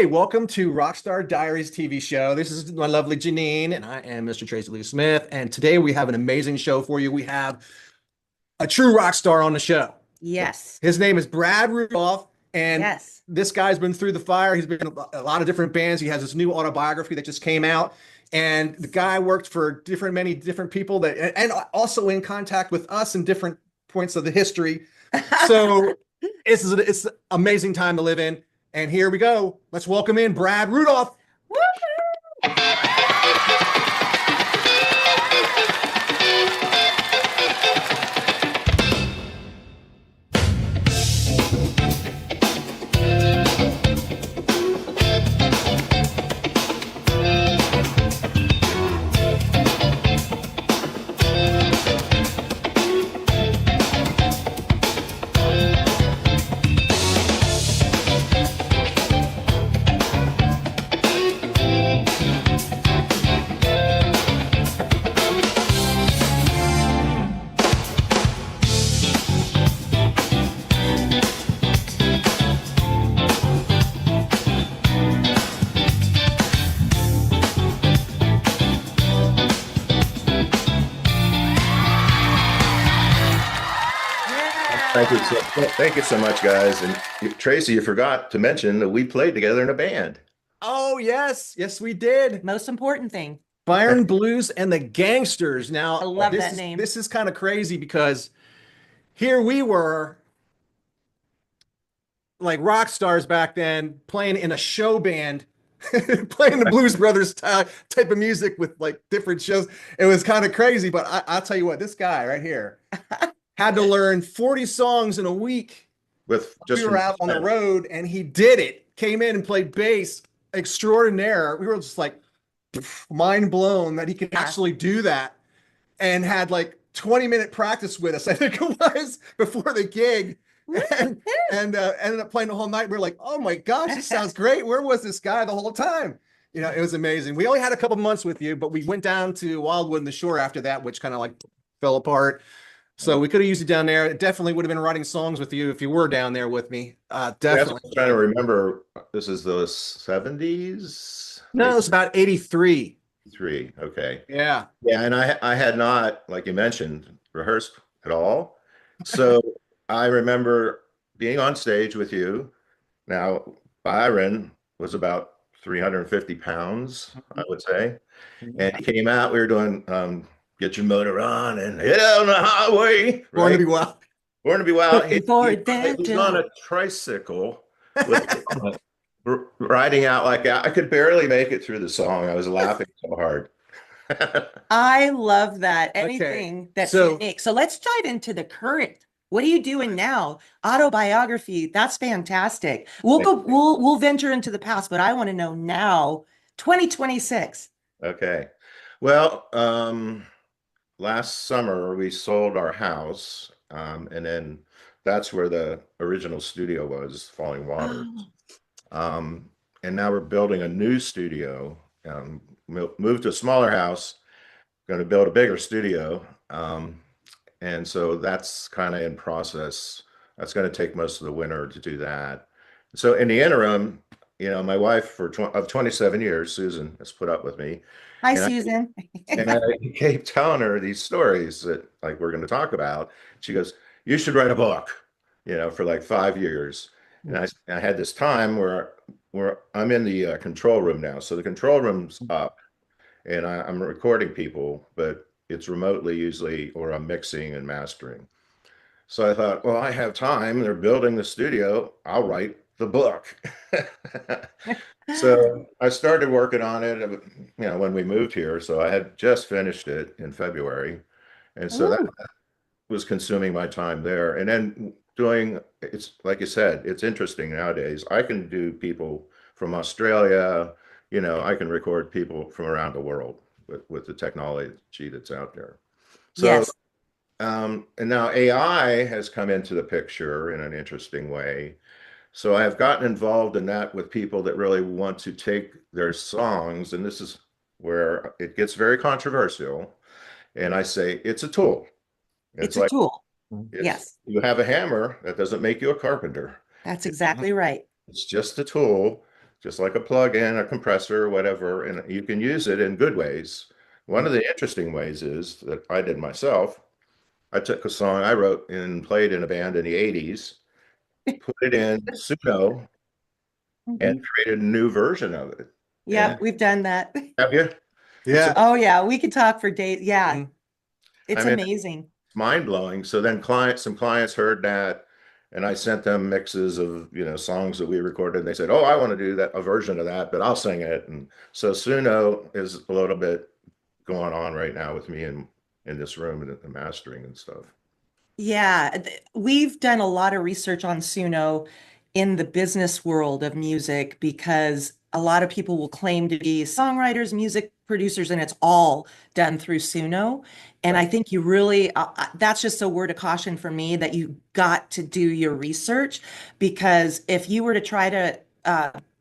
Hey, welcome to Rockstar Diaries TV show. This is my lovely Janine, and I am Mr. Tracy Lee Smith. And today we have an amazing show for you. We have a true rock star on the show. Yes. His name is Brad Rudolph, and Yes. this guy's been through the fire. He's been in a lot of different bands. He has this new autobiography that just came out, and the guy worked for many different people and also in contact with us in different points of the history. So it's an amazing time to live in. And here we go. Let's welcome in Brad Rudolph. Thank you so much, guys. And Tracy, you forgot to mention that we played together in a band. Oh, yes. Yes, we did. Most important thing. Fire and Blues and the Gangsters. Now, I love that name. This is kind of crazy because here we were, like rock stars back then, playing in a show band, playing the Blues Brothers type of music with like different shows. It was kind of crazy, but I'll tell you what, this guy right here had to learn 40 songs in a week. We were out on the road, and he did it. Came in and played bass extraordinaire. We were just like mind blown that he could actually do that, and had like 20-minute practice with us, I think it was, before the gig. And ended up playing the whole night. We were like, oh my gosh, this sounds great. Where was this guy the whole time? You know, it was amazing. We only had a couple months with you, but we went down to Wildwood and the Shore after that, which kind of like fell apart. So we could have used you down there. It definitely would have been writing songs with you if you were down there with me. Definitely. I'm trying to remember. This is the 70s? No, it's about 83. Okay. Yeah. Yeah, and I had not, like you mentioned, rehearsed at all. So I remember being on stage with you. Now, Byron was about 350 pounds, I would say. And he came out, we were doing Get Your Motor On and Head on the Highway. Born to be Wild. Born to be Wild. He was on a tricycle with, riding out like that. I could barely make it through the song. I was laughing so hard. I love that. Anything that's unique. So let's dive into the current. What are you doing now? Autobiography. That's fantastic. We'll venture into the past, but I want to know now, 2026. Okay. Well, last summer we sold our house, and then that's where the original studio was, Falling Waters. And now we're building a new studio, moved to a smaller house, going to build a bigger studio. And so that's kind of in process. That's going to take most of the winter to do that. So in the interim, you know, my wife of 27 years, Susan, has put up with me. Hi, Susan. And I keep telling her these stories that like we're going to talk about. She goes, you should write a book, you know, for like 5 years. And I had this time where I'm in the control room now. So the control room's up, and I'm recording people, but it's remotely usually, or I'm mixing and mastering. So I thought, well, I have time. They're building the studio. I'll write the book. So I started working on it, you know, when we moved here. So I had just finished it in February. And so that was consuming my time there. And then it's like you said, it's interesting nowadays. I can do people from Australia, you know, I can record people from around the world with the technology that's out there. So, yes. And now AI has come into the picture in an interesting way. So I have gotten involved in that with people that really want to take their songs, and this is where it gets very controversial. And I say, it's a tool. It's a tool. Yes. You have a hammer, that doesn't make you a carpenter. That's exactly right. It's just a tool just like a plug-in, a compressor, whatever, and you can use it in good ways. One of the interesting ways is that I did myself. I took a song I wrote and played in a band in the 80s, put it in Suno, and created a new version of it. Yeah, we've done that. Have you? Yeah. Oh yeah, we could talk for days. Yeah. It's amazing. Mind-blowing. So then some clients heard that, and I sent them mixes of, songs that we recorded, and they said, oh, I want to do a version of that, but I'll sing it. And so Suno is a little bit going on right now with me in this room and the mastering and stuff. Yeah, we've done a lot of research on Suno in the business world of music, because a lot of people will claim to be songwriters, music producers, and it's all done through Suno. And I think you really, that's just a word of caution for me, that you got to do your research, because if you were to try to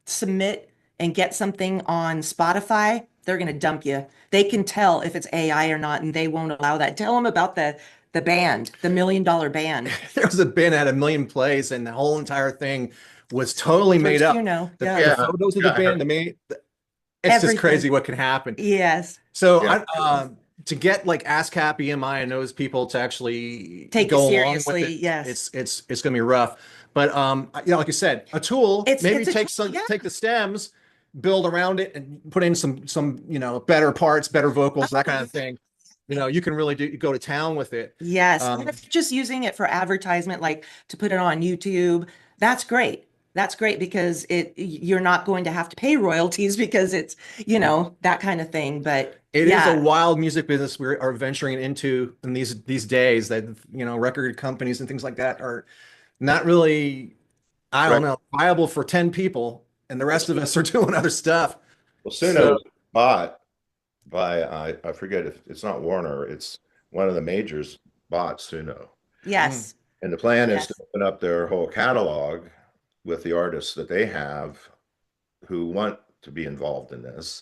submit and get something on Spotify, they're going to dump you. They can tell if it's AI or not, and they won't allow that. Tell them about the band, the $1 Million Band. There was a band that had 1 million plays, and the whole entire thing was totally made up. The photos of the band, it's everything. Just crazy what can happen. Yes. So to get like ASCAP, EMI, and those people to actually take go it seriously, along with it, yes, it's going to be rough. But like you said, a tool. Maybe take the stems, build around it, and put in some better parts, better vocals, that kind of thing. You can really go to town with it. Yes. And if you're just using it for advertisement, like to put it on YouTube, that's great. That's great, because you're not going to have to pay royalties, because it's, that kind of thing. But it is a wild music business we are venturing into in these days, that, record companies and things like that are not really, I don't know, viable for 10 people, and the rest of us are doing other stuff. Well, Suno bought by, I forget if it's not Warner, it's one of the majors bought Suno. Yes. And the plan is to open up their whole catalog with the artists that they have who want to be involved in this.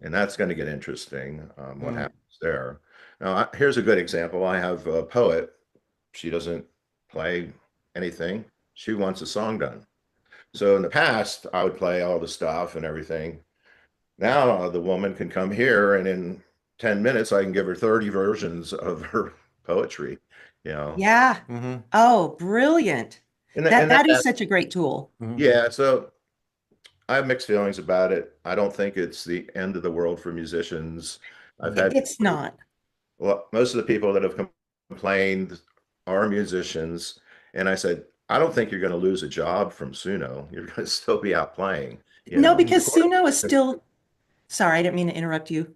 And that's going to get interesting, what happens there. Now, here's a good example. I have a poet. She doesn't play anything. She wants a song done. So in the past, I would play all the stuff and everything. Now the woman can come here, and in 10 minutes, I can give her 30 versions of her poetry, Yeah. Oh, brilliant. That is such a great tool. Yeah. So I have mixed feelings about it. I don't think it's the end of the world for musicians. It's not. Well, most of the people that have complained are musicians. And I said, I don't think you're going to lose a job from Suno. You're going to still be out playing. Because Suno is still, sorry, I didn't mean to interrupt you.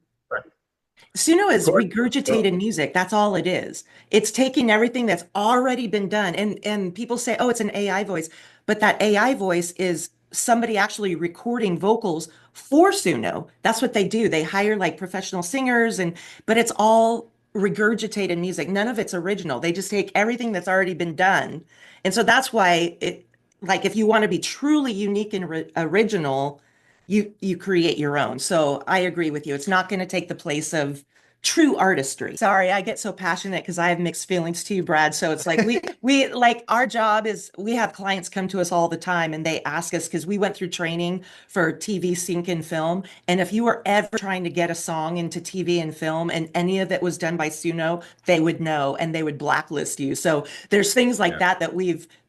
Suno is regurgitated music. That's all it is. It's taking everything that's already been done. And people say, oh, it's an AI voice. But that AI voice is somebody actually recording vocals for Suno. That's what they do. They hire like professional singers, but it's all regurgitated music. None of it's original. They just take everything that's already been done. And so that's why if you want to be truly unique and original, you create your own. So I agree with you. It's not going to take the place of true artistry. Sorry, I get so passionate because I have mixed feelings too, Brad. So it's like we like, our job is, we have clients come to us all the time, and they ask us, because we went through training for TV, sync, and film. And if you were ever trying to get a song into TV and film, and any of it was done by Suno, they would know, and they would blacklist you. So there's things like that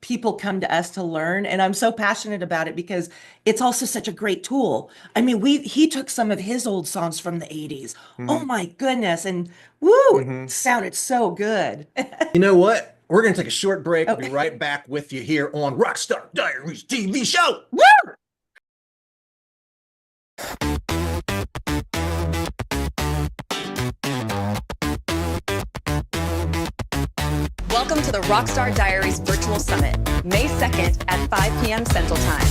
people come to us to learn. And I'm so passionate about it, because it's also such a great tool. I mean, he took some of his old songs from the 80s. Oh my goodness. And it sounded so good. You know what? We're going to take a short break. We'll be right back with you here on Rockstar Diaries TV show. Woo! Welcome to the Rockstar Diaries Virtual Summit, May 2nd at 5 p.m. Central Time.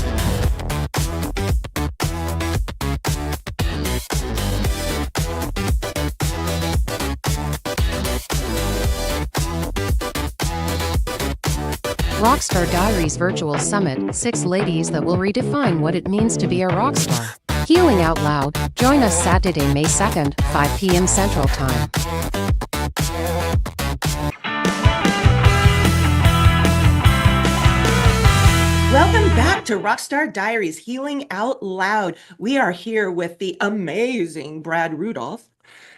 Rockstar Diaries Virtual Summit, 6 ladies that will redefine what it means to be a rock star. Healing Out Loud. Join us Saturday, May 2nd, 5 p.m. Central Time. Welcome back to Rockstar Diaries, Healing Out Loud. We are here with the amazing Brad Rudolph.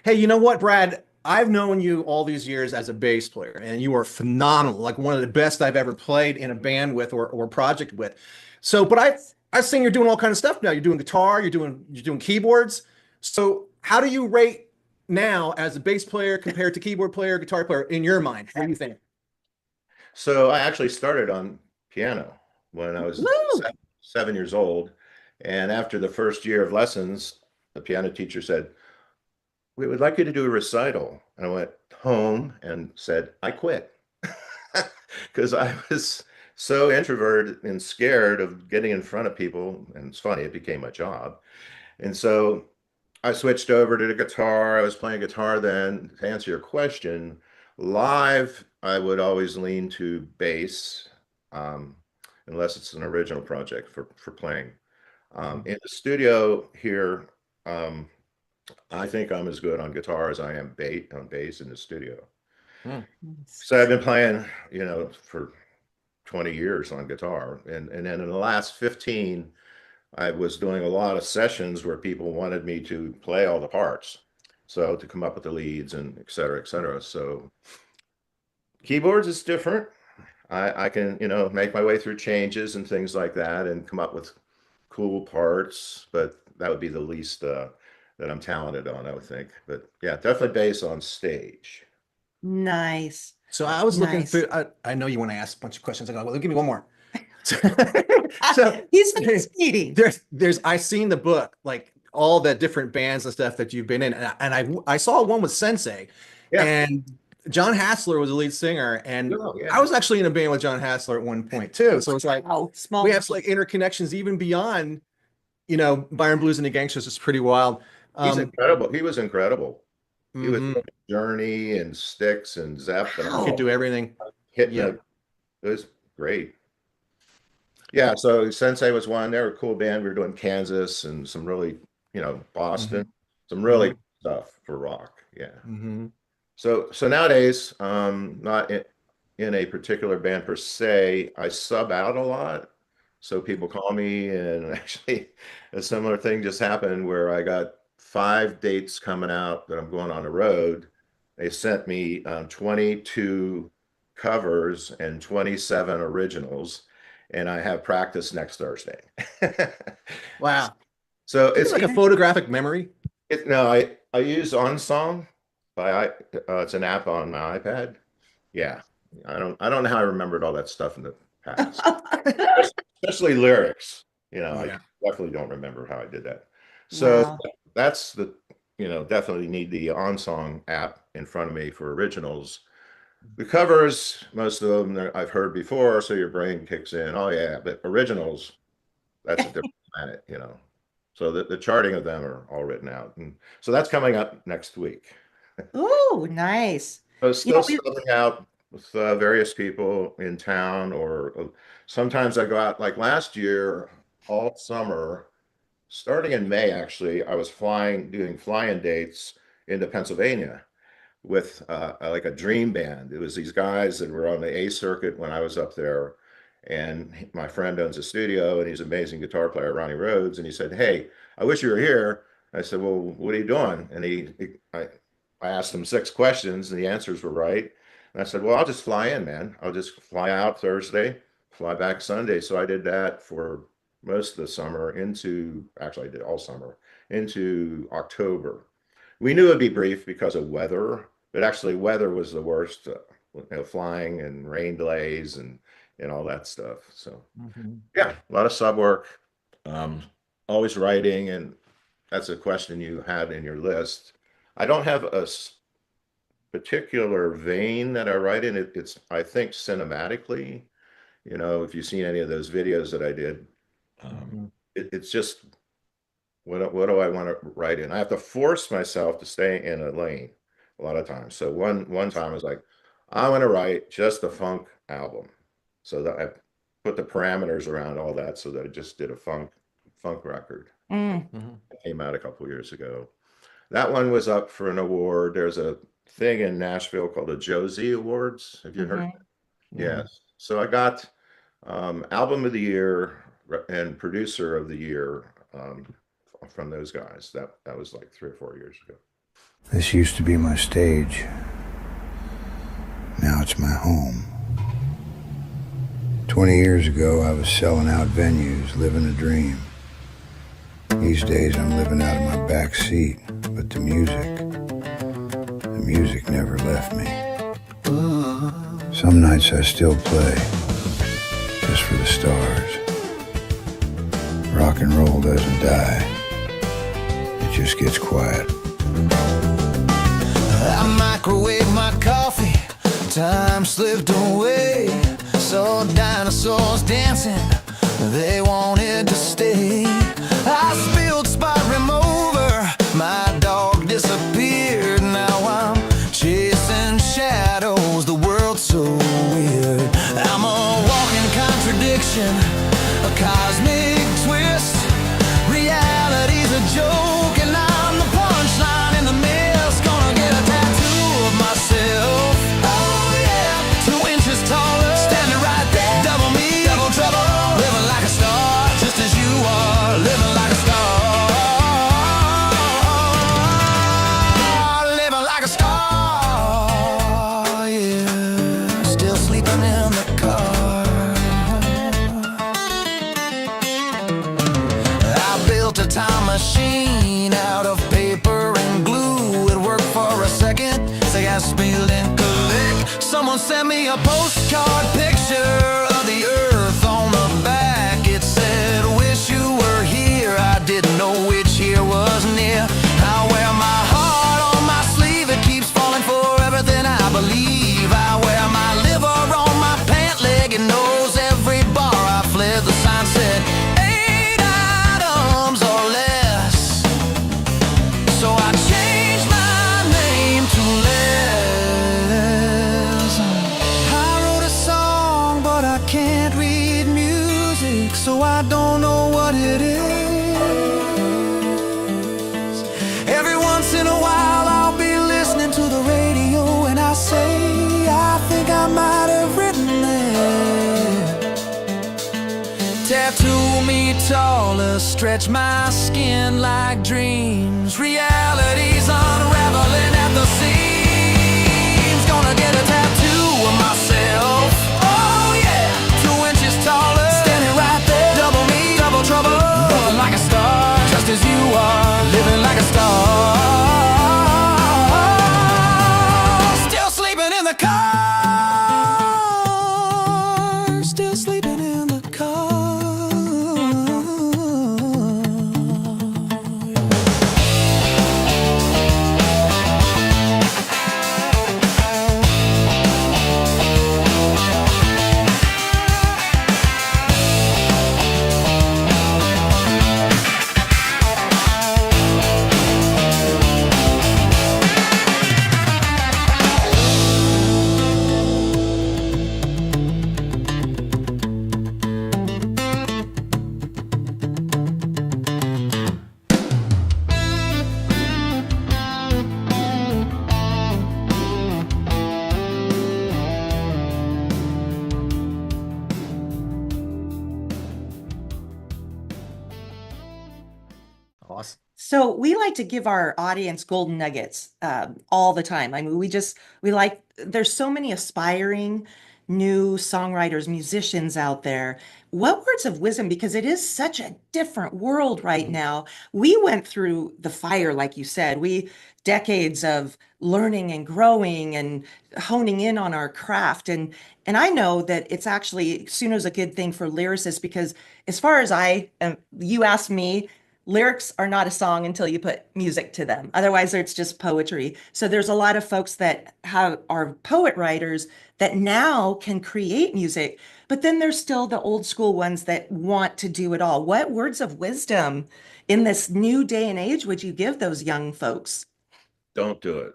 Hey, you know what, Brad? I've known you all these years as a bass player, and you are phenomenal, like one of the best I've ever played in a band with or project with. So, but I've seen you're doing all kind of stuff now. You're doing guitar, you're doing keyboards. So, how do you rate now as a bass player compared to keyboard player, guitar player in your mind? What do you think? So I actually started on piano when I was Woo! 7 years old. And after the first year of lessons, the piano teacher said, "We would like you to do a recital." And I went home and said, "I quit." Because I was so introverted and scared of getting in front of people. And it's funny, it became my job. And so I switched over to the guitar. I was playing guitar then. To answer your question, live, I would always lean to bass, um, unless it's an original project for playing. In the studio here, um, I think I'm as good on guitar as I am on bass in the studio. So I've been playing, for 20 years on guitar, and then in the last 15, I was doing a lot of sessions where people wanted me to play all the parts, so to come up with the leads and et cetera, et cetera. So keyboards is different. I can, make my way through changes and things like that and come up with cool parts, but that would be the least that I'm talented on, I would think. But yeah, definitely bass on stage. Nice. So I was looking Nice. through. I know you want to ask a bunch of questions. I go, well, give me one more. So He's speeding. I seen the book, like all the different bands and stuff that you've been in, and I saw one with Sensei, Yeah. and John Hassler was the lead singer, and Oh, yeah. I was actually in a band with John Hassler at one point too. So it's like Small. we have like interconnections even beyond, Byron Blues and the Gangsters is pretty wild. He's incredible. He was incredible. He was Mhm. Journey and Styx and Zeppelin. He could do everything. Hitting Yeah. it was great. Yeah, so Sensei was one. They were a cool band. We were doing Kansas and some really, Boston, some really stuff for rock. Yeah. Mm-hmm. So nowadays, not in a particular band per se, I sub out a lot. So people call me, and actually a similar thing just happened where I got 5 dates coming out that I'm going on the road. They sent me 22 covers and 27 originals, and I have practice next Thursday. Wow. So It's like a photographic memory. No, I use OnSong it's an app on my iPad. Yeah, I don't know how I remembered all that stuff in the past, especially lyrics. I definitely don't remember how I did that. So Wow. that's definitely need the OnSong app in front of me for originals. The covers, most of them I've heard before, so your brain kicks in. Oh yeah, but originals, that's a different planet. So the charting of them are all written out, and so that's coming up next week. Ooh, nice. So still starting out with various people in town, or sometimes I go out. Like last year, all summer, starting in May, actually, I was doing flying dates into Pennsylvania with like a dream band. It was these guys that were on the A circuit when I was up there, and my friend owns a studio, and he's an amazing guitar player, Ronnie Rhodes, and he said, "Hey, I wish you were here." I said, "Well, what are you doing?" And I asked him 6 questions, and the answers were right. And I said, "Well, I'll just fly in, man. I'll just fly out Thursday, fly back Sunday." So I did that for most of the summer actually I did all summer into October. We knew it'd be brief because of weather, but actually weather was the worst, flying and rain delays and all that stuff. So yeah, a lot of sub work, always writing. And that's a question you had in your list. I don't have a particular vein that I write in. It's, I think, cinematically, if you've seen any of those videos that I did, it's just, what do I want to write in? I have to force myself to stay in a lane a lot of times. So one time I was like, I want to write just a funk album. So that I put the parameters around all that, so that I just did a funk record. It came out a couple years ago. That one was up for an award. There's a thing in Nashville called the Josie Awards. Have you heard of it? Yes. So I got Album of the year and producer of the year from those guys. That was like 3 or 4 years ago. This used to be my stage. Now it's my home. 20 years ago, I was selling out venues, living a dream. These days, I'm living out of my back seat, but the music never left me. Some nights I still play, just for the stars. Rock and roll doesn't die, it just gets quiet. I microwave my coffee, time slipped away. Saw dinosaurs dancing, they wanted to stay. I spilled spot remover, my dog disappeared. Now I'm chasing shadows, the world's so weird. I'm a walking contradiction, a cosmic twist. Reality's a joke and I'm the punchline in the mist. Gonna get a tattoo of myself, oh yeah, 2 inches taller, standing right there, double me, double trouble, living like a star, just as you are, living like a star, living like a star, yeah, still sleeping in the car. I built a time machine out of paper and glue. It worked for a second, say I spilled and collect. Someone sent me a postcard picture of the earth on the back. It said, wish you were here. I didn't know which year was near. I wear my heart on my sleeve, it keeps falling for everything I believe. I wear my liver on my pant leg, it knows every bar I fled. The sign said 8 items or less, so I changed my name to Les. I wrote a song, but I can't read music, so I don't know what it is. Every once in a while I'll be listening to the radio and I say, I think I might have written it. Tattoo me taller, stretch my skin like dreams. Reality's unraveling at the seams. Gonna get a tattoo of myself, oh yeah, 2 inches taller, standing right there, double me, double trouble, living like a star, just as you are, living like a star, still sleeping in the car, still sleeping in the car. Awesome. So we like to give our audience golden nuggets all the time. I mean, there's so many aspiring new songwriters, musicians out there. What words of wisdom, because it is such a different world right now. We went through the fire, like you said, decades of learning and growing and honing in on our craft. And I know that it's actually sooner is a good thing for lyricists, because as far as you asked me, lyrics are not a song until you put music to them. Otherwise, it's just poetry. So there's a lot of folks that are poet writers that now can create music, but then there's still the old school ones that want to do it all. What words of wisdom in this new day and age would you give those young folks? Don't do it.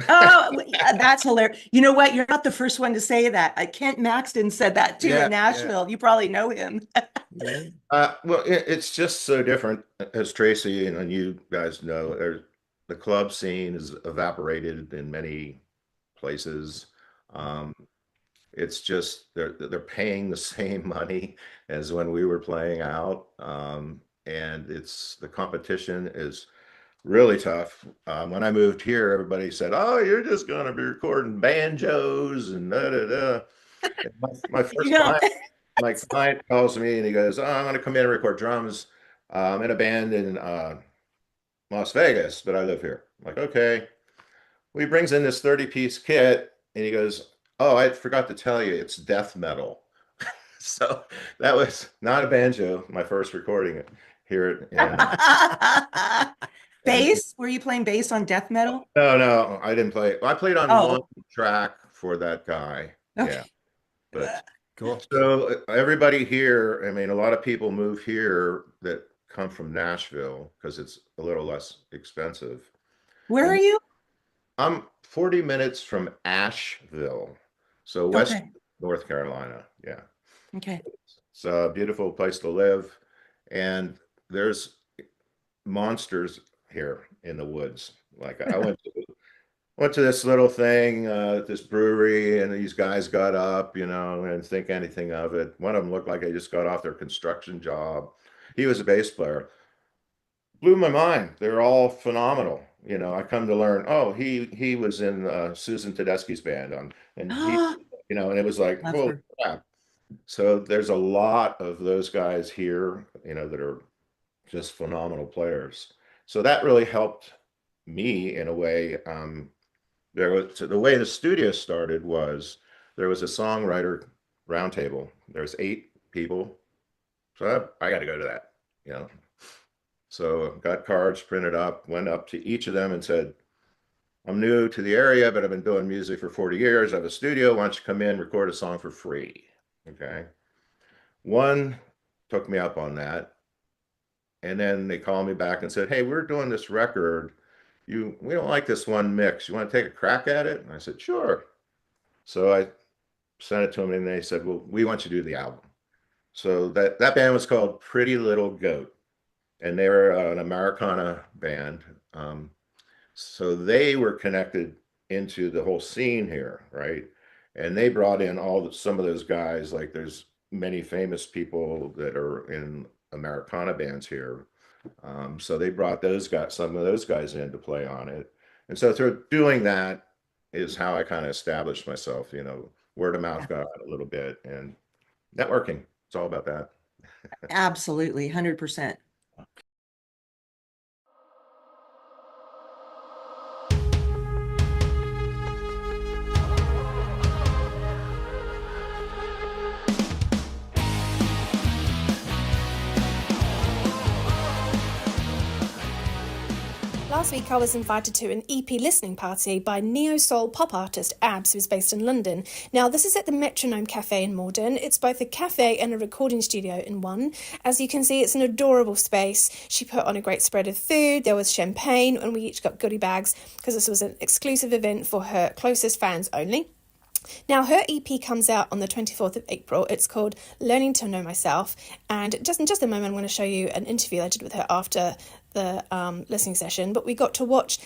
Oh, yeah, that's hilarious. You know what? You're not the first one to say that. Kent Maxton said that too in Nashville. You probably know him. Well, it's just so different, as Tracy and you guys know. The club scene is evaporated in many places. it's just they're paying the same money as when we were playing out, and the competition is really tough. When I moved here, everybody said, "Oh, you're just going to be recording banjos and da da da." And my first client, my client calls me and he goes, "Oh, I'm going to come in and record drums. I'm in a band in Las Vegas, but I live here." I'm like, okay. Well, he brings in this 30-piece kit and he goes, "Oh, I forgot to tell you, it's death metal." So that was not a banjo, my first recording here. Bass? Were you playing bass on death metal? No, I didn't play. I played on one track for that guy. Okay. Yeah. But Cool. So everybody here, I mean, a lot of people move here that come from Nashville because it's a little less expensive. Where are you? I'm 40 minutes from Asheville, so West North Carolina. Yeah. Okay. It's a beautiful place to live, and there's monsters here in the woods. Like I went to this little thing, this brewery, and these guys got up, you know, and think anything of it. One of them looked like they just got off their construction job. He was a bass player. Blew my mind. They're all phenomenal. You know, I come to learn, oh, he was in Susan Tedeschi's band and he, you know, and it was like, holy crap. So there's a lot of those guys here, you know, that are just phenomenal players. So that really helped me in a way. The way the studio started was there was a songwriter roundtable. There's 8 people. So I got to go to that, you know. So got cards printed up, went up to each of them and said, "I'm new to the area, but I've been doing music for 40 years. I have a studio. Why don't you come in, record a song for free?" Okay. One took me up on that. And then they called me back and said, "Hey, we're doing this record. We don't like this one mix. You want to take a crack at it?" And I said, "Sure." So I sent it to them and they said, "Well, we want you to do the album." So that band was called Pretty Little Goat. And they were an Americana band. So they were connected into the whole scene here, right? And they brought in some of those guys, like there's many famous people that are in Americana bands here. So they brought some of those guys in to play on it. And so through doing that is how I kind of established myself, you know, word of mouth got out a little bit and networking. It's all about that. Absolutely, 100%. Last week I was invited to an EP listening party by neo-soul pop artist Abs, who's based in London. Now this is at the Metronome Cafe in Morden. It's both a cafe and a recording studio in one. As you can see, it's an adorable space. She put on a great spread of food, there was champagne, and we each got goodie bags because this was an exclusive event for her closest fans only. Now, her EP comes out on the 24th of April. It's called Learning to Know Myself. And just in just a moment, I'm going to show you an interview I did with her after the listening session. But we got to watch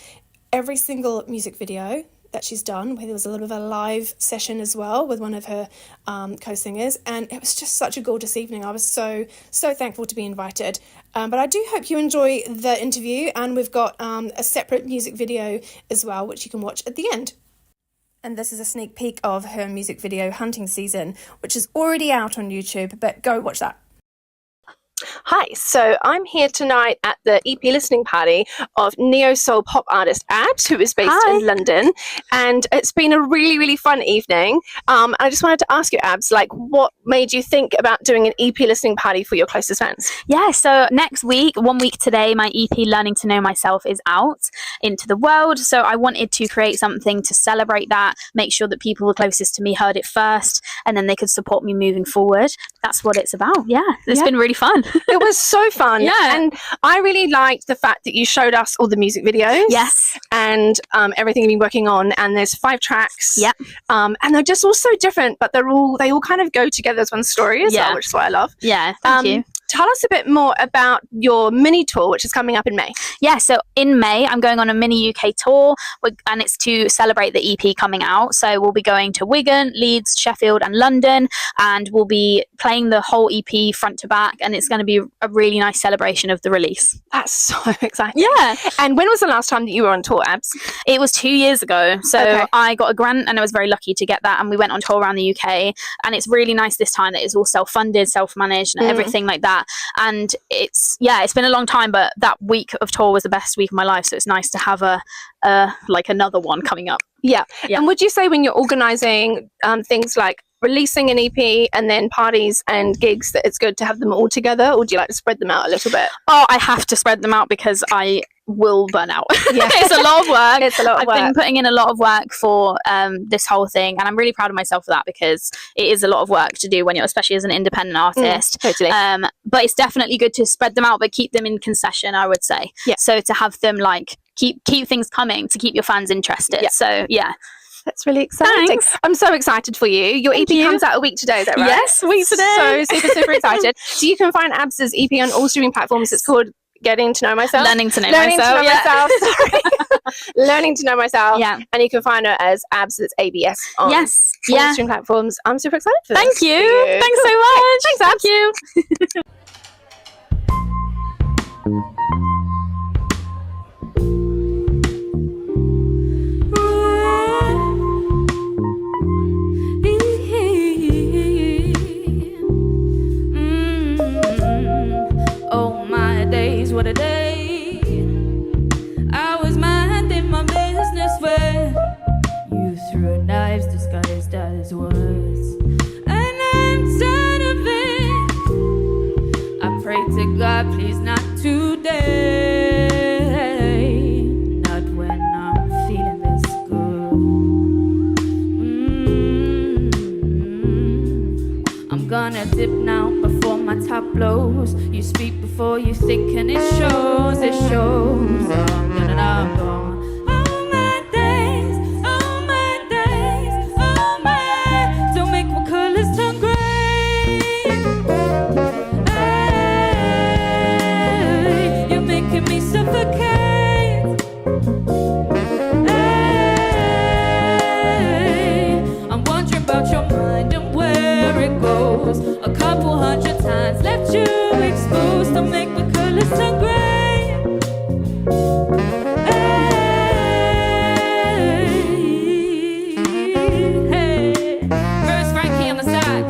every single music video that she's done, where there was a little bit of a live session as well with one of her co-singers. And it was just such a gorgeous evening. I was so thankful to be invited. But I do hope you enjoy the interview. And we've got a separate music video as well, which you can watch at the end. And this is a sneak peek of her music video Hunting Season, which is already out on YouTube, but go watch that. Hi, so I'm here tonight at the EP listening party of neo-soul pop artist Abs, who is based in London, and it's been a really, really fun evening. I just wanted to ask you, Abs, like, what made you think about doing an EP listening party for your closest fans? Yeah, so next week, 1 week today, my EP Learning to Know Myself is out into the world, so I wanted to create something to celebrate that, make sure that people closest to me heard it first, and then they could support me moving forward. That's what it's about. Yeah, it's been really fun. It was so fun. Yeah. And I really liked the fact that you showed us all the music videos. Yes. And everything you've been working on. And there's 5 tracks. Yeah. And they're just all so different, but they all kind of go together as one story as well, which is what I love. Yeah, thank you. tell us a bit more about your mini tour, which is coming up in May. Yeah, so in May, I'm going on a mini UK tour, and it's to celebrate the EP coming out. So we'll be going to Wigan, Leeds, Sheffield, and London, and we'll be playing the whole EP front to back, and it's going to be a really nice celebration of the release. That's so exciting. Yeah. And when was the last time that you were on tour, Abs? It was 2 years ago. So I got a grant, and I was very lucky to get that, and we went on tour around the UK, and it's really nice this time that it's all self-funded, self-managed, and everything like that. And it's been a long time, but that week of tour was the best week of my life, so it's nice to have another one coming up. Yeah. And would you say when you're organizing things like releasing an EP and then parties and gigs, that it's good to have them all together, or do you like to spread them out a little bit? Oh, I have to spread them out because I will burn out. Yeah. It's a lot of work. It's a lot of work. I've been putting in a lot of work for this whole thing, and I'm really proud of myself for that, because it is a lot of work to do when you're, especially as an independent artist. Totally. But it's definitely good to spread them out, but keep them in concession, I would say. Yeah. So to have them keep things coming to keep your fans interested. Yeah. So yeah. That's really exciting. Thanks. I'm so excited for you. Your EP comes out a week today, is that right? Yes, a week today. So super excited. So you can find Abs's EP on all streaming platforms. It's called Getting to Know Myself. Learning to know myself. Sorry. Learning to know myself. Yeah. And you can find her as Abs, that's ABS on all streaming platforms. I'm super excited for this. Thank you. Thanks so much. Thanks, Abs. Thank you. What a day. I was minding my business when you threw knives disguised as words, and I'm tired of it. I pray to God, please not today, not when I'm feeling this good. I'm gonna dip now before my top blows. You speak before you think, and it shows, it shows. I'm gonna all my days, all my days, all my, don't make my colors turn gray. Hey, you're making me suffocate. Hey, I'm wondering about your mind and where it goes. A couple hundred times left you exposed to make the colors turn gray. Hey, first Frankie on the side.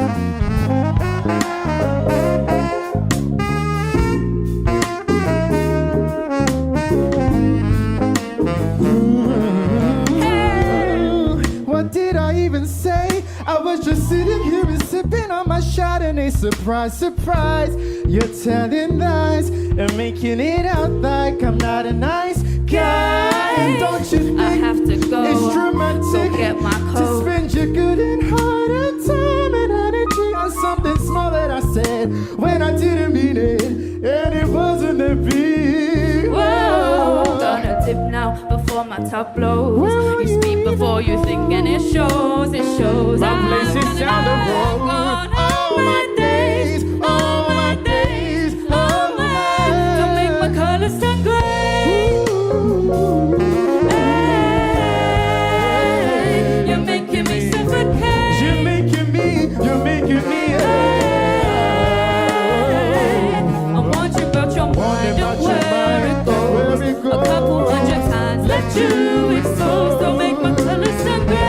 What did I even say? I was just sitting here and sipping on my Chardonnay. Surprise, surprise, you're telling lies and making it out like I'm not a nice guy. Don't you think I have to go. It's dramatic Go get my to coat. spend your good and hard time and energy on something small that I said when I didn't mean it, and it wasn't that big. Whoa, gonna dip now before my top blows. You speak before you think, and it shows, it shows. My place is down the road. All my days, all my days, all my, don't make my colors turn gray. Hey, you're making me suffocate. You're making me. I'm wondering about your mind and where it goes. A couple hundred times left you exposed. Don't make my colors turn gray.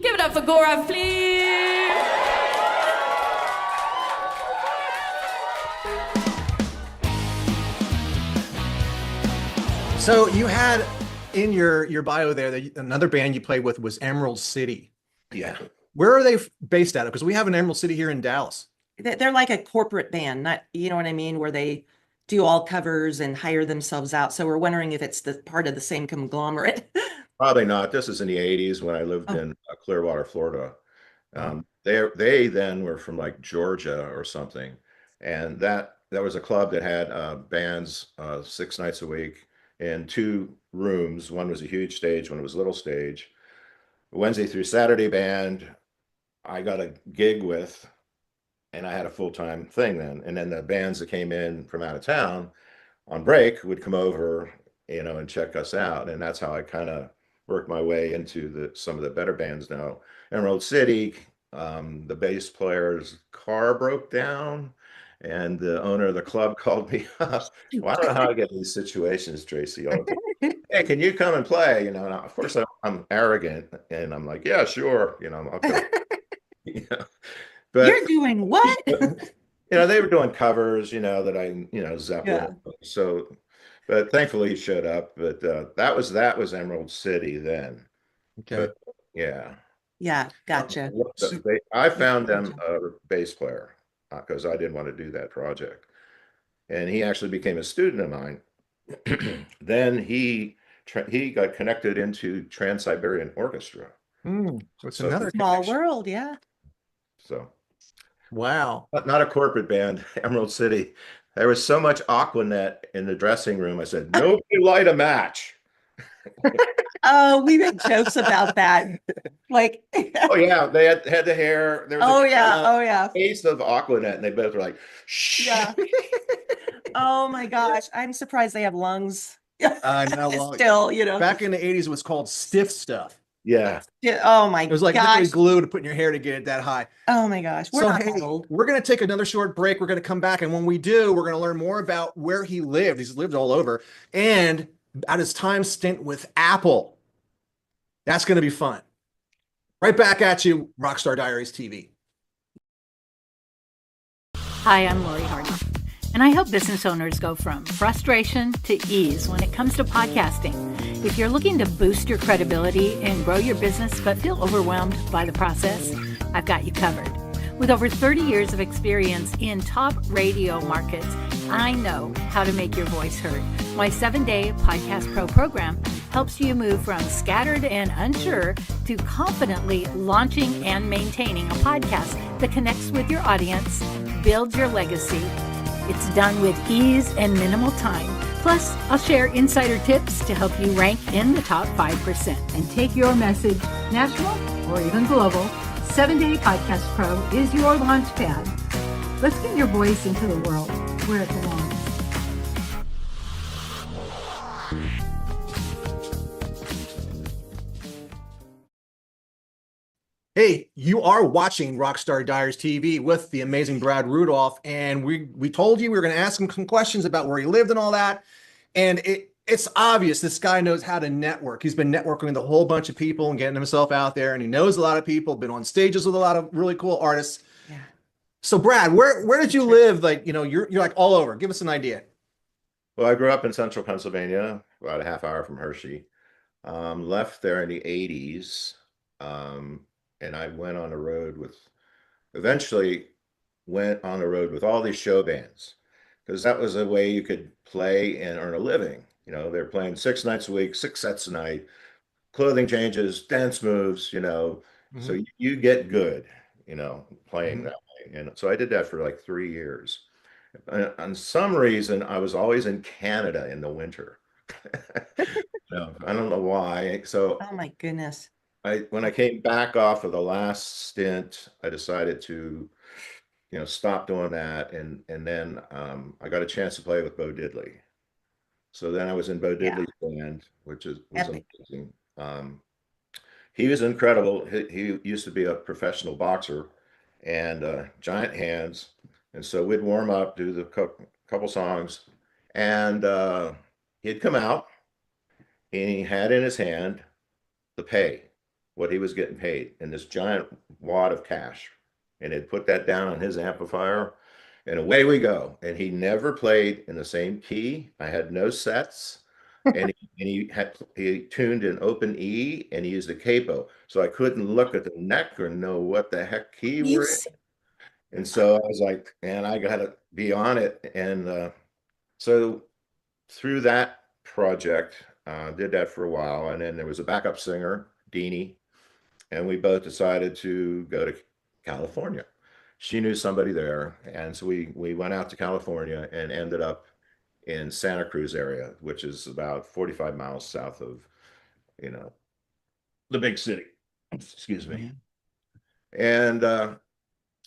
Give it up for Gaurav, please. So you had in your bio there that another band you played with was Emerald City. Yeah. Where are they based out of? Because we have an Emerald City here in Dallas. They're like a corporate band, not, you know what I mean, where they do all covers and hire themselves out. So we're wondering if it's the part of the same conglomerate. Probably not. This is in the 80s when I lived in Clearwater, Florida. They then were from like Georgia or something. And that was a club that had bands 6 nights a week in 2 rooms. One was a huge stage, one was a little stage. Wednesday through Saturday band, I got a gig with, and I had a full-time thing then. And then the bands that came in from out of town on break would come over, and check us out. And that's how I kind of worked my way into some of the better bands now. Emerald City, the bass player's car broke down, and the owner of the club called me up. Well, I don't know how I get in these situations, Tracy. All the time. Hey, can you come and play? And of course I'm arrogant, and I'm like, yeah, sure. I'll come. But you're doing what? they were doing covers, that I, Zeppelin. Yeah. So, but thankfully he showed up. But that was Emerald City then. Okay. But, yeah. Yeah, gotcha. I found them a bass player because I didn't want to do that project, and he actually became a student of mine. Then he got connected into Trans-Siberian Orchestra. So it's another small world, yeah. So, wow, not a corporate band, Emerald City. There was so much Aquanet in the dressing room. I said, nobody light a match. Oh, we make jokes about that. Like, oh yeah, they had the hair. There was taste of Aquanet, and they both were like, shh. Yeah. Oh my gosh, I'm surprised they have lungs. I know. Well, still, back in the 80s, it was called stiff stuff. Yeah. Oh my gosh. It was like literally glue to put in your hair to get it that high. Oh my gosh. We're going to take another short break. We're going to come back. And when we do, we're going to learn more about where he lived. He's lived all over. And at his time stint with Apple. That's going to be fun. Right back at you, Rockstar Diaries TV. Hi, I'm Lori Hardy. And I help business owners go from frustration to ease when it comes to podcasting. If you're looking to boost your credibility and grow your business but feel overwhelmed by the process, I've got you covered. With over 30 years of experience in top radio markets, I know how to make your voice heard. My 7-day Podcast Pro program helps you move from scattered and unsure to confidently launching and maintaining a podcast that connects with your audience, builds your legacy. It's done with ease and minimal time. Plus, I'll share insider tips to help you rank in the top 5% and take your message national or even global. 7-Day Podcast Pro is your launch pad. Let's get your voice into the world where it belongs. Hey, you are watching Rockstar Diaries TV with the amazing Brad Rudolph, and we told you we were going to ask him some questions about where he lived and all that, and it's obvious this guy knows how to network. He's been networking with a whole bunch of people and getting himself out there, and he knows a lot of people, been on stages with a lot of really cool artists. Yeah. So Brad, where did you live? Like, you're like all over. Give us an idea. Well, I grew up in central Pennsylvania, about a half hour from Hershey. Left there in the 80s. And I eventually went on the road with all these show bands, because that was a way you could play and earn a living. They're playing 6 nights a week, 6 sets a night, clothing changes, dance moves, so you get good, playing that way. And so I did that for like 3 years. On some reason, I was always in Canada in the winter. I don't know why. So, oh my goodness. When I came back off of the last stint, I decided to, stop doing that. And then I got a chance to play with Bo Diddley. So then I was in Bo Diddley's band, which was amazing. He was incredible. He used to be a professional boxer and giant hands. And so we'd warm up, do the couple songs, and he'd come out and he had in his hand the pay, what he was getting paid, in this giant wad of cash, and he'd put that down on his amplifier, and away we go. And he never played in the same key. I had no sets. and he tuned in open E and he used a capo, so I couldn't look at the neck or know what the heck key You we're in. s- And so I was like, man, I gotta be on it. And so through that project, did that for a while, and then there was a backup singer, Deanie, and we both decided to go to California. She knew somebody there, and so we went out to California and ended up in Santa Cruz area, which is about 45 miles south of, you know, the big city. Excuse me. And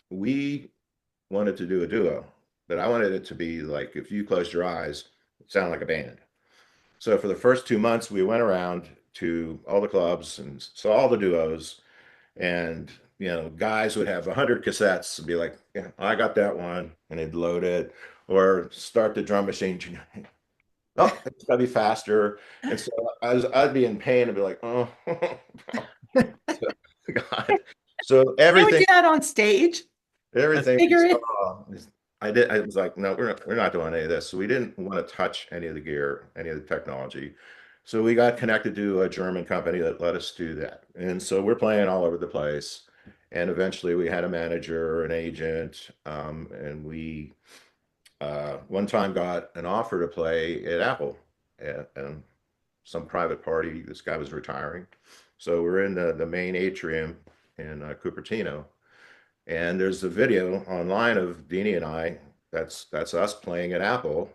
we wanted to do a duo, but I wanted it to be like, if you closed your eyes, it sounded like a band. So for the first 2 months, we went around to all the clubs and saw all the duos, and guys would have 100 cassettes and be like, yeah, I got that one, and they'd load it or start the drum machine. Oh, it's gotta be faster. And so I'd be in pain and be like, oh, God. So How would you everything, do that on stage? everything we Figure it. saw, I was like, no, we're not doing any of this. So we didn't want to touch any of the gear, any of the technology. So we got connected to a German company that let us do that. And so we're playing all over the place. And eventually we had a manager, an agent, and we one time got an offer to play at Apple at some private party. This guy was retiring. So we're in the main atrium in Cupertino. And there's a video online of Deanie and I. That's us playing at Apple.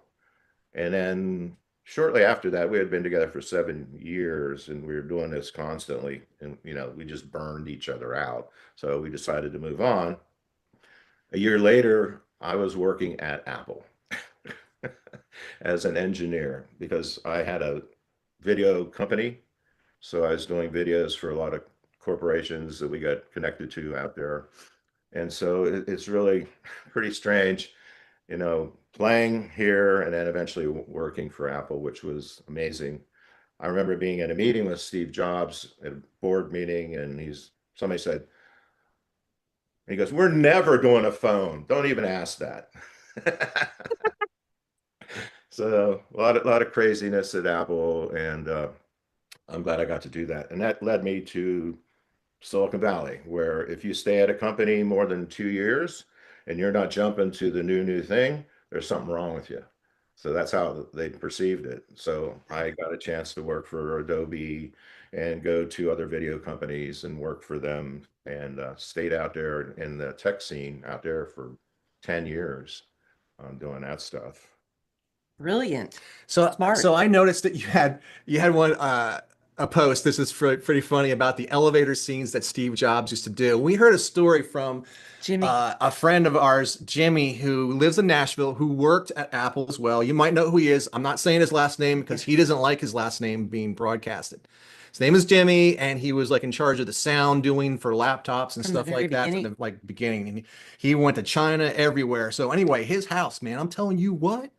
And then shortly after that, we had been together for 7 years, and we were doing this constantly. And we just burned each other out. So we decided to move on. A year later, I was working at Apple as an engineer because I had a video company. So I was doing videos for a lot of corporations that we got connected to out there. And so it's really pretty strange, playing here and then eventually working for Apple, which was amazing. I remember being in a meeting with Steve Jobs at a board meeting, and somebody said, he goes, "We're never doing a phone. Don't even ask that." So a lot of craziness at Apple, and I'm glad I got to do that. And that led me to Silicon Valley, where if you stay at a company more than 2 years and you're not jumping to the new thing, there's something wrong with you. So that's how they perceived it. So I got a chance to work for Adobe and go to other video companies and work for them, and stayed out there in the tech scene out there for 10 years doing that stuff. Brilliant. So Smart. So I noticed that you had one a post. This is pretty funny about the elevator scenes that Steve Jobs used to do. We heard a story from Jimmy, a friend of ours, Jimmy, who lives in Nashville, who worked at Apple as well. You might know who he is. I'm not saying his last name because he doesn't like his last name being broadcasted. His name is Jimmy, and he was like in charge of the sound doing for laptops and From the stuff very like that from beginning. the beginning. And he went to China, everywhere. So anyway, his house, man, I'm telling you what,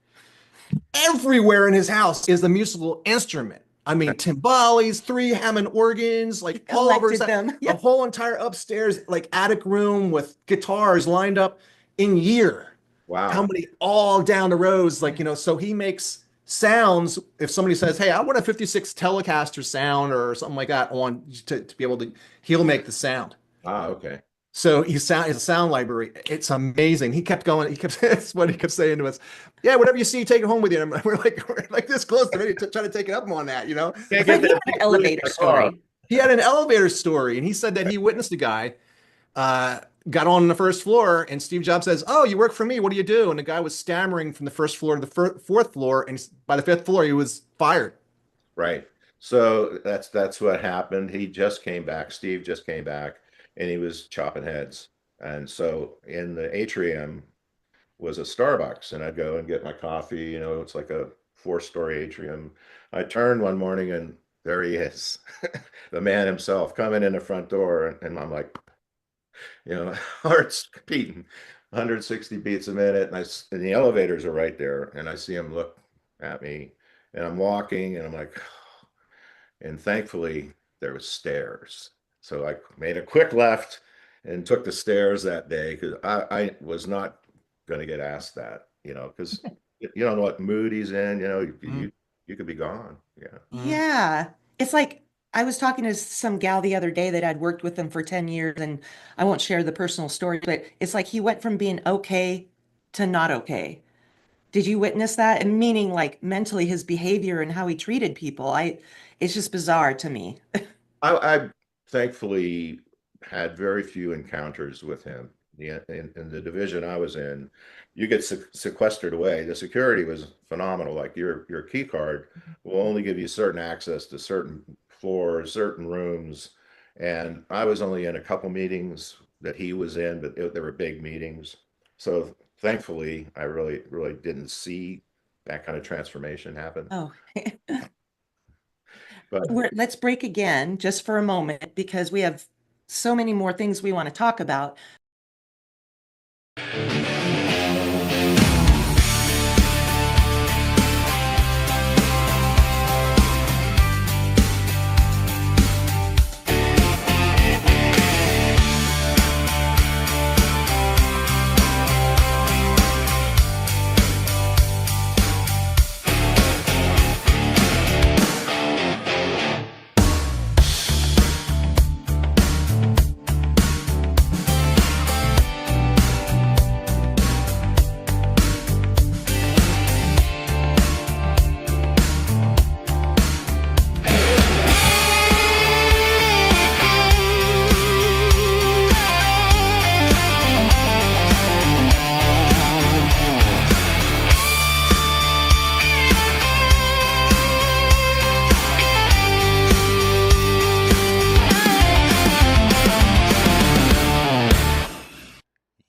everywhere in his house is a musical instrument. I mean, timbales, 3 Hammond organs, like all over his collected them. a whole entire upstairs, like attic room with guitars lined up in year. Wow. How many all down the rows, like, so he makes sounds. If somebody says, hey, I want a 56 Telecaster sound or something like that on to be able to, he'll make the sound. Ah, okay. So his sound library, it's amazing. He kept going. That's what he kept saying to us. Yeah, whatever you see, take it home with you. And we're like this close to ready to try to take it up on that, Can't But get he that had an elevator story. He had an elevator story, and he said that he witnessed a guy, got on the first floor, and Steve Jobs says, "Oh, you work for me. What do you do?" And the guy was stammering from the first floor to the fourth floor, and by the fifth floor, he was fired. Right. So that's what happened. He just came back. Steve just came back, and he was chopping heads. And so in the atrium was a Starbucks, and I'd go and get my coffee. It's like a 4-story atrium. I turned one morning, and there he is, the man himself, coming in the front door, and I'm like, heart's beating 160 beats a minute, and the elevators are right there, and I see him look at me, and I'm walking, and I'm like, and thankfully there was stairs. So I made a quick left and took the stairs that day, because I was not going to get asked that, because you don't know what mood he's in. you could be gone. Yeah. Yeah. It's like I was talking to some gal the other day that I'd worked with him for 10 years, and I won't share the personal story, but it's like he went from being okay to not okay. Did you witness that? And meaning like mentally his behavior and how he treated people. It's just bizarre to me. I thankfully had very few encounters with him. Yeah, in the division I was in, you get sequestered away. The security was phenomenal. Like your key card will only give you certain access to certain floors, certain rooms. And I was only in a couple meetings that he was in, but they were big meetings. So thankfully, I really didn't see that kind of transformation happen. Oh, But let's break again just for a moment because we have so many more things we want to talk about.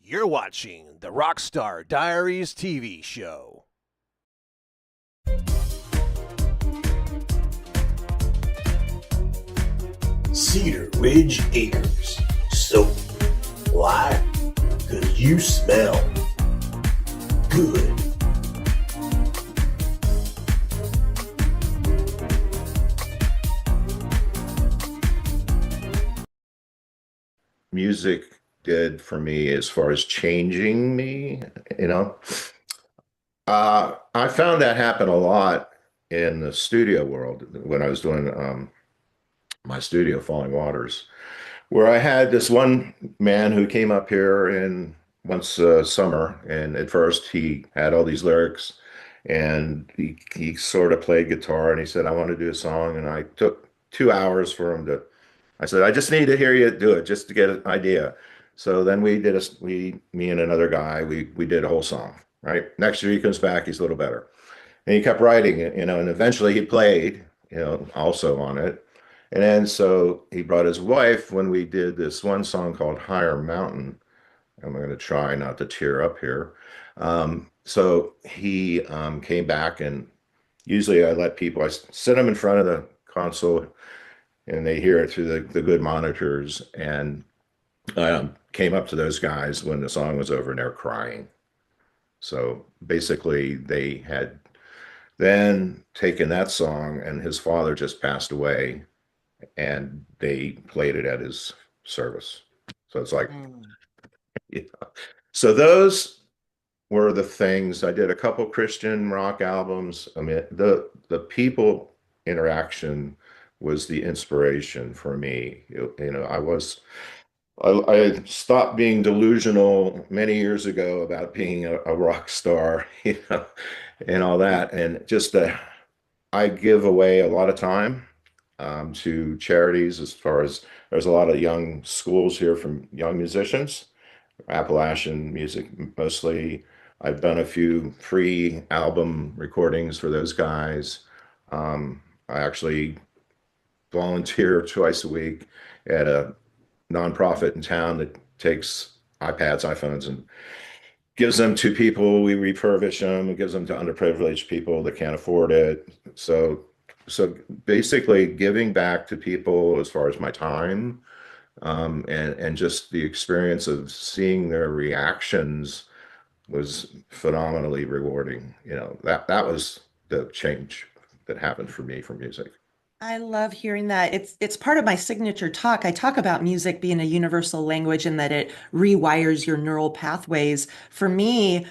You're watching the Rockstar Diaries TV show. Cedar Ridge Acres. So, why? Because you smell good. music did for me as far as changing me, you know. I found that happen a lot in the studio world when I was doing my studio, Falling Waters, where I had this one man who came up here in once summer, and at first he had all these lyrics, and he sort of played guitar, and he said, "I want to do a song," and I took 2 hours for him to. I said, "I just need to hear you do it, just to get an idea." So then me and another guy, we did a whole song. Right. Next year he comes back, he's a little better, and he kept writing it, you know, and eventually he played, you know, also on it. And then so he brought his wife when we did this one song called Higher Mountain. I'm going to try not to tear up here. So he came back, and usually I let people, I sit them in front of the console and they hear it through the good monitors. And I came up to those guys when the song was over and they're crying. So basically they had then taken that song, and his father just passed away, and they played it at his service. So it's like, yeah. So those were the things. I did a couple Christian rock albums. I mean, the people interaction was the inspiration for me. You know, I stopped being delusional many years ago about being a rock star, you know, and all that. And just I give away a lot of time to charities, as far as there's a lot of young schools here from young musicians, Appalachian music mostly. I've done a few free album recordings for those guys. I actually volunteer twice a week at a nonprofit in town that takes iPads, iPhones, and gives them to people. We refurbish them and gives them to underprivileged people that can't afford it. So basically giving back to people as far as my time, and just the experience of seeing their reactions was phenomenally rewarding. You know, that was the change that happened for me from music. I love hearing that. It's part of my signature talk. I talk about music being a universal language and that it rewires your neural pathways. For me,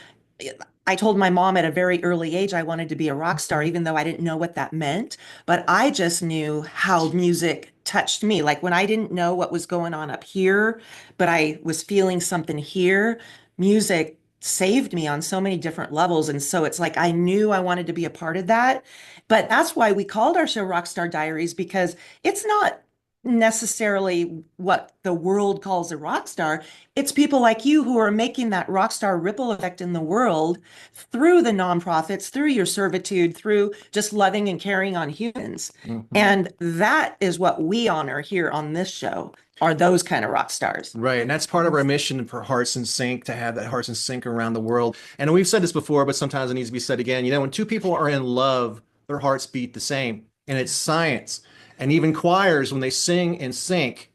I told my mom at a very early age I wanted to be a rock star, even though I didn't know what that meant. But I just knew how music touched me. Like when I didn't know what was going on up here, but I was feeling something here, music saved me on so many different levels. And so it's like I knew I wanted to be a part of that. But that's why we called our show Rockstar Diaries, because it's not necessarily what the world calls a rock star. It's people like you who are making that rock star ripple effect in the world through the nonprofits, through your servitude, through just loving and caring on humans. And that is what we honor here on this show, are those kind of rock stars. Right. And that's part of our mission for Hearts in Sync, to have that Hearts in Sync around the world. And we've said this before, but sometimes it needs to be said again. You know, when two people are in love, their hearts beat the same. And it's science. And even choirs, when they sing in sync,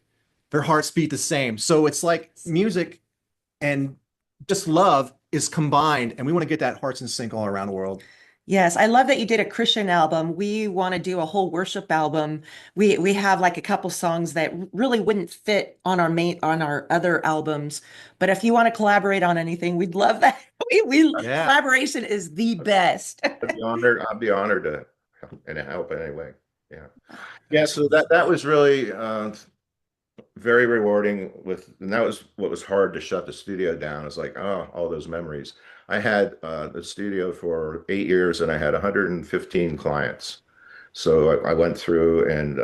their hearts beat the same. So it's like music and just love is combined. And we want to get that Hearts in Sync all around the world. Yes, I love that you did a Christian album. We want to do a whole worship album. We have like a couple songs that really wouldn't fit on our other albums. But if you want to collaborate on anything, we'd love that. Collaboration is the best. I'd be honored to help in any way. Yeah. So that was really very rewarding and that was what was hard to shut the studio down. It's like, all those memories. I had the studio for 8 years and I had 115 clients. So I went through and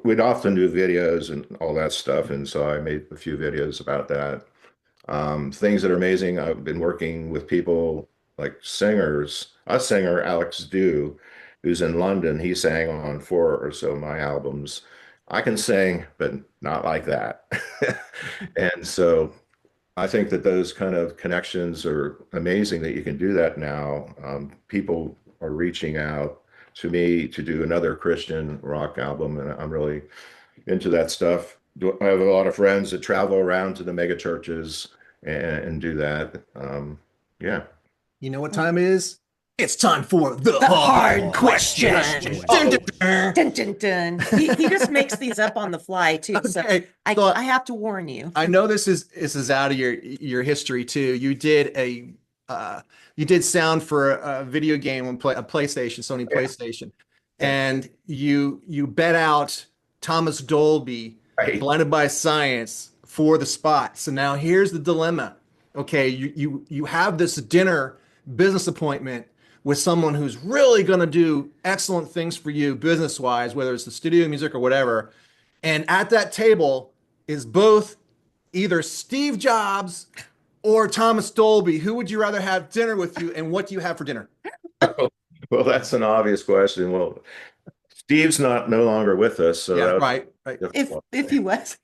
we'd often do videos and all that stuff. And so I made a few videos about that. Things that are amazing. I've been working with people like singers. A singer, Alex Dew, who's in London. He sang on 4 or so of my albums. I can sing, but not like that. And so I think that those kind of connections are amazing that you can do that now. People are reaching out to me to do another Christian rock album, and I'm really into that stuff. I have a lot of friends that travel around to the mega churches and do that. Yeah. You know what time it is? It's time for the hard question. Dun, dun, dun, dun, dun. He just makes these up on the fly too. So I have to warn you. I know this is out of your history too. You did sound for a video game on a PlayStation, Sony PlayStation, and you bet out Thomas Dolby, Blinded by Science, for the spot. So now here's the dilemma. Okay, you have this dinner business appointment with someone who's really going to do excellent things for you business-wise, whether it's the studio music or whatever. And at that table is both either Steve Jobs or Thomas Dolby. Who would you rather have dinner with you, and what do you have for dinner? Well, that's an obvious question. Well, Steve's no longer with us. So yeah, right. If he was.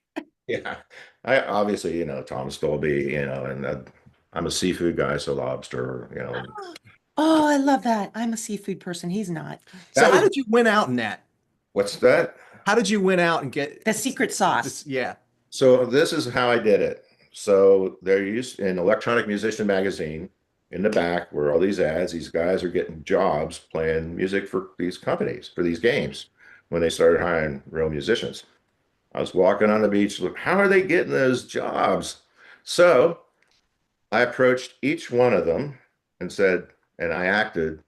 Yeah. I obviously, Thomas Dolby, and I'm a seafood guy, so lobster, Oh, I love that. I'm a seafood person. He's not. So how did you win out in that? What's that? How did you win out and get the secret sauce? Yeah. So this is how I did it. So they're used in Electronic Musician magazine. In the back were all these ads. These guys are getting jobs playing music for these companies, for these games, when they started hiring real musicians. I was walking on the beach, look, how are they getting those jobs? So I approached each one of them and said, and I acted a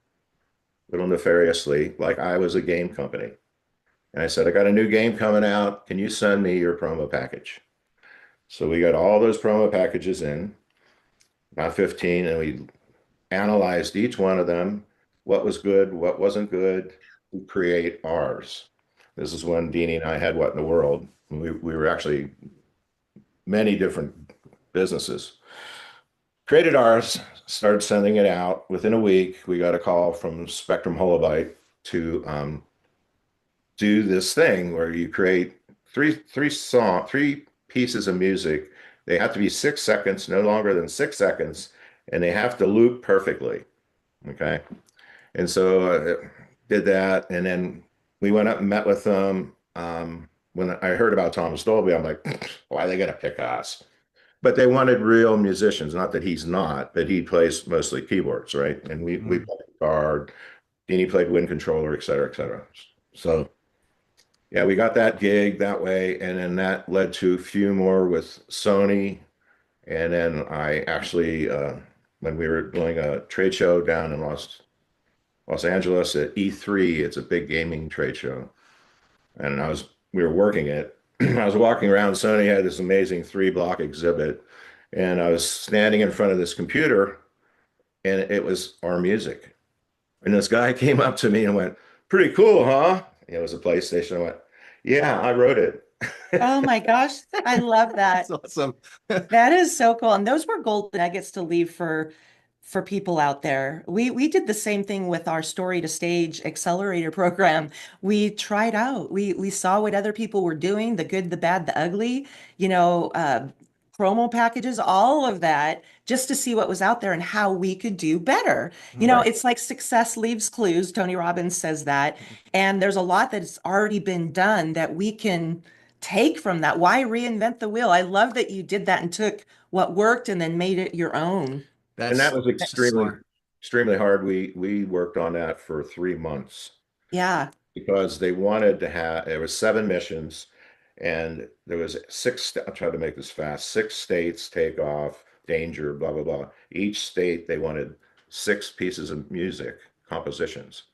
little nefariously like I was a game company. And I said, I got a new game coming out. Can you send me your promo package? So we got all those promo packages in, about 15, and we analyzed each one of them, what was good, what wasn't good, to create ours. This is when Deanie and I had What in the World. We were actually many different businesses. Created ours, started sending it out. Within a week, we got a call from Spectrum Holobyte to do this thing where you create three pieces of music. They have to be 6 seconds, no longer than 6 seconds, and they have to loop perfectly. Okay. And so did that. And then we went up and met with them. When I heard about Thomas Dolby, I'm like, why are they going to pick us? But they wanted real musicians, not that he's not, but he plays mostly keyboards, right? And we played guitar, Deanie played wind controller, et cetera, et cetera. So yeah, we got that gig that way. And then that led to a few more with Sony. And then I actually when we were doing a trade show down in Los Angeles at E3. It's a big gaming trade show, and we were working it. I was walking around. Sony had this amazing 3-block exhibit, and I was standing in front of this computer, and it was our music. And this guy came up to me and went, "Pretty cool, huh?" It was a PlayStation. I went, "Yeah, I wrote it." Oh my gosh, I love that. That's awesome. That is so cool. And those were gold nuggets to leave for people out there. We did the same thing with our Story to Stage accelerator program. We tried out. We saw what other people were doing, the good, the bad, the ugly, promo packages, all of that, just to see what was out there and how we could do better. It's like success leaves clues. Tony Robbins says that. And there's a lot that's already been done that we can take from that. Why reinvent the wheel? I love that you did that and took what worked and then made it your own. And that was extremely hard. We worked on that for 3 months. Yeah. Because they wanted to there was 7 missions, and there was 6, I'll try to make this fast, 6 states, takeoff, danger, blah, blah, blah. Each state, they wanted 6 pieces of music, compositions.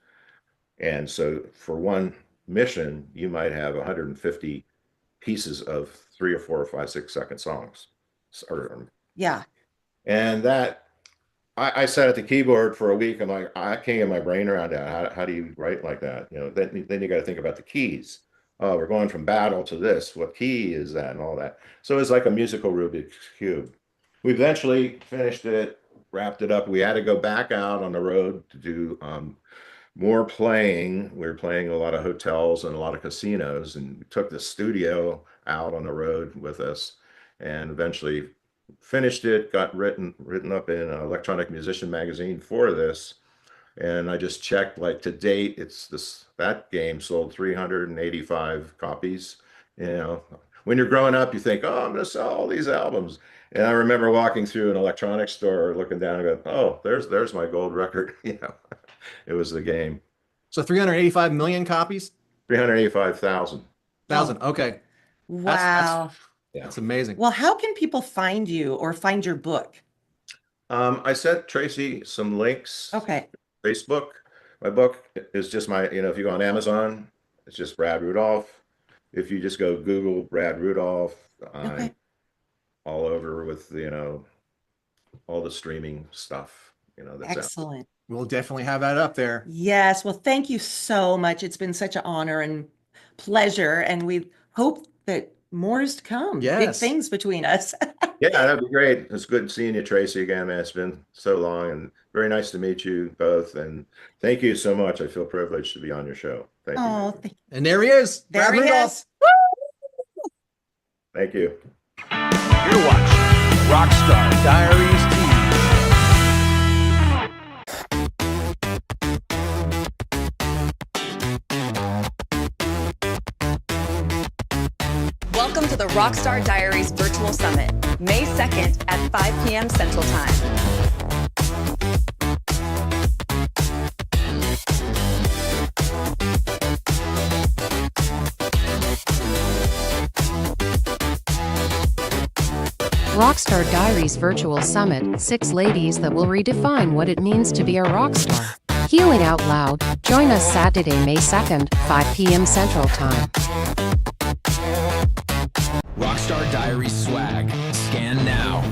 And so for one mission, you might have 150 pieces of 3 or 4 or 5, 6 second songs. Yeah. And that, I sat at the keyboard for a week. I'm like, I can't get my brain around that. How do you write like that? Then you got to think about the keys. Oh, we're going from battle to this. What key is that and all that? So it's like a musical Rubik's Cube. We eventually finished it, wrapped it up. We had to go back out on the road to do more playing. We were playing a lot of hotels and a lot of casinos, and we took the studio out on the road with us, and eventually finished it, got written up in Electronic Musician magazine for this. And I just checked, like, to date, that game sold 385 copies. When you're growing up, you think, oh, I'm going to sell all these albums. And I remember walking through an electronics store, looking down and going, oh, there's my gold record. It was the game. So 385 million copies? 385,000. Okay. Wow. That's amazing. Well, how can people find you or find your book? I sent Tracy some links. Okay. Facebook. My book is just if you go on Amazon, it's just Brad Rudolph. If you just go Google Brad Rudolph, I'm all over with, all the streaming stuff, that's excellent. We'll definitely have that up there. Yes. Well, thank you so much. It's been such an honor and pleasure. And we hope that more is to come. Yes. Big things between us. Yeah, that'd be great. It's good seeing you, Tracy, again, man. It's been so long, and very nice to meet you both. And thank you so much. I feel privileged to be on your show. Thank you. Oh, thank you. And there he is. There Brad he Rudolph. is. Thank you. You're watching Rockstar Diaries TV. Welcome to the Rockstar Diaries Virtual Summit, May 2nd at 5 p.m. Central Time. Rockstar Diaries Virtual Summit, 6 ladies that will redefine what it means to be a rock star. Healing Out Loud. Join us Saturday, May 2nd, 5 p.m. Central Time. Rockstar Diaries swag. Scan now.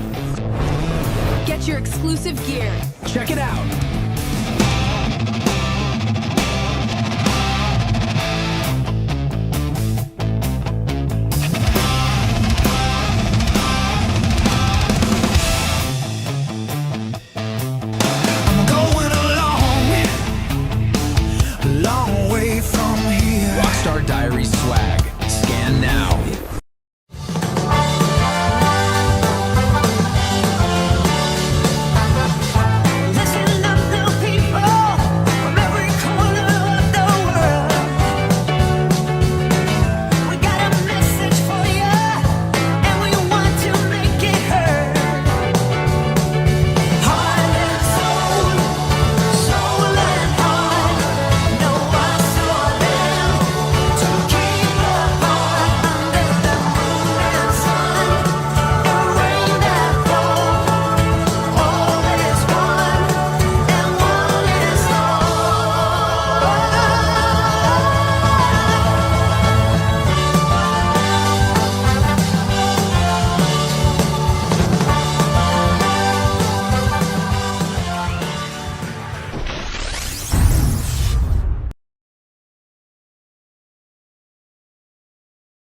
Get your exclusive gear. Check it out.